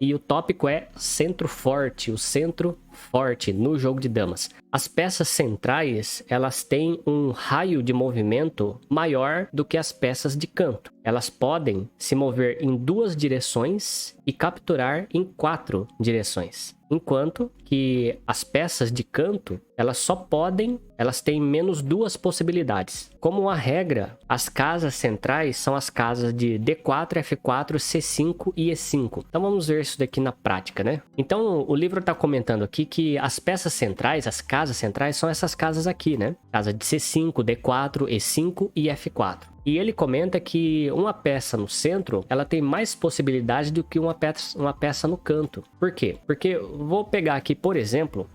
E o tópico é centro forte, o centro forte no jogo de damas. As peças centrais, elas têm um raio de movimento maior do que as peças de canto. Elas podem se mover em 2 direções e capturar em 4 direções. Enquanto que as peças de canto, elas têm menos 2 possibilidades. Como uma regra, as casas centrais são as casas de D4, F4, C5 e E5. Então vamos ver isso daqui na prática, né? Então o livro está comentando aqui que as peças centrais, as casas centrais, são essas casas aqui, né? Casa de C5, D4, E5 e F4. E ele comenta que uma peça no centro, ela tem mais possibilidade do que uma peça no canto. Por quê? Porque vou pegar aqui, por exemplo,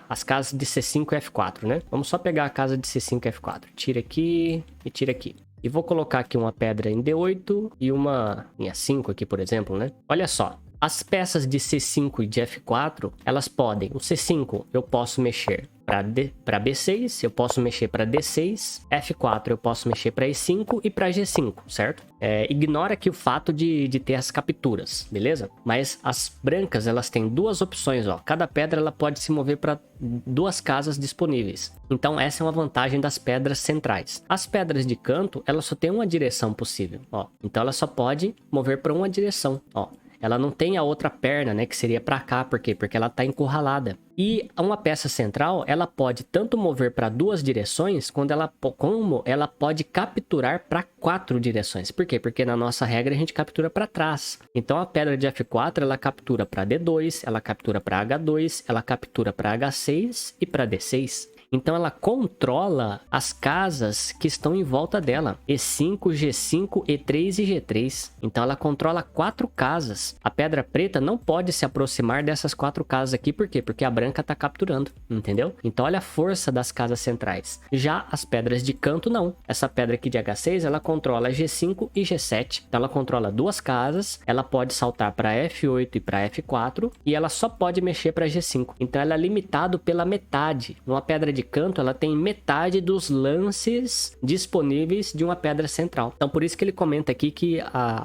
as casas de C5 e F4, né? Vamos só pegar a casa de C5 e F4. Tira aqui e tira aqui. E vou colocar aqui uma pedra em D8 e uma em A5 aqui, por exemplo, né? Olha só. As peças de C5 e de F4, elas podem... O C5 eu posso mexer para B6, eu posso mexer para D6, F4 eu posso mexer para E5 e para G5, certo? Ignora aqui o fato de ter as capturas, beleza? Mas as brancas, elas têm 2 opções, ó. Cada pedra ela pode se mover para 2 casas disponíveis. Então essa é uma vantagem das pedras centrais. As pedras de canto, elas só têm uma direção possível, ó. Então ela só pode mover para uma direção, ó. Ela não tem a outra perna, né, que seria para cá. Por quê? Porque ela está encurralada. E uma peça central, ela pode tanto mover para 2 direções, como ela pode capturar para 4 direções. Por quê? Porque na nossa regra a gente captura para trás. Então a pedra de F4, ela captura para D2, ela captura para H2, ela captura para H6 e para D6. Então ela controla as casas que estão em volta dela. E5, G5, E3 e G3. Então ela controla 4 casas. A pedra preta não pode se aproximar dessas 4 casas aqui. Por quê? Porque a branca está capturando, entendeu? Então olha a força das casas centrais. Já as pedras de canto não. Essa pedra aqui de H6, ela controla G5 e G7. Então ela controla 2 casas. Ela pode saltar para F8 e para F4. E ela só pode mexer para G5. Então ela é limitado pela metade. Uma pedra de canto, ela tem metade dos lances disponíveis de uma pedra central. Então por isso que ele comenta aqui que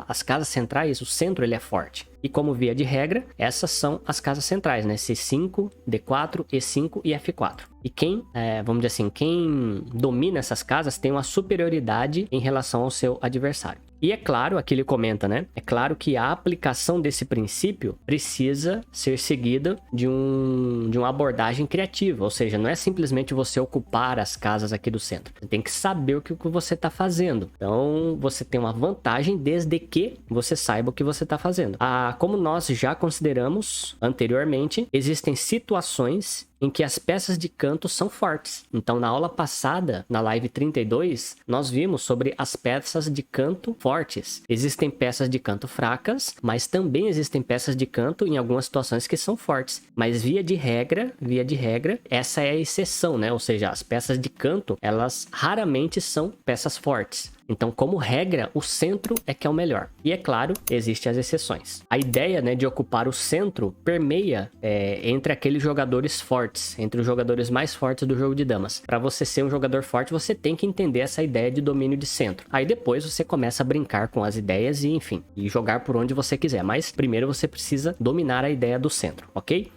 as casas centrais, o centro ele é forte. E como via de regra, essas são as casas centrais, né? C5, D4, E5 e F4. E vamos dizer assim, quem domina essas casas tem uma superioridade em relação ao seu adversário. E é claro, aqui ele comenta, né? É claro que a aplicação desse princípio precisa ser seguida de uma abordagem criativa. Ou seja, não é simplesmente você ocupar as casas aqui do centro. Você tem que saber o que você está fazendo. Então, você tem uma vantagem desde que você saiba o que você está fazendo. Como nós já consideramos anteriormente, existem situações em que as peças de canto são fortes. Então, na aula passada, na live 32, nós vimos sobre as peças de canto fortes. Existem peças de canto fracas, mas também existem peças de canto em algumas situações que são fortes. Mas via de regra, essa é a exceção, né? Ou seja, as peças de canto, elas raramente são peças fortes. Então, como regra, o centro é que é o melhor. E é claro, existem as exceções. A ideia, né, de ocupar o centro permeia entre aqueles jogadores fortes, entre os jogadores mais fortes do jogo de damas. Para você ser um jogador forte, você tem que entender essa ideia de domínio de centro. Aí depois você começa a brincar com as ideias e, enfim, e jogar por onde você quiser. Mas primeiro você precisa dominar a ideia do centro, ok?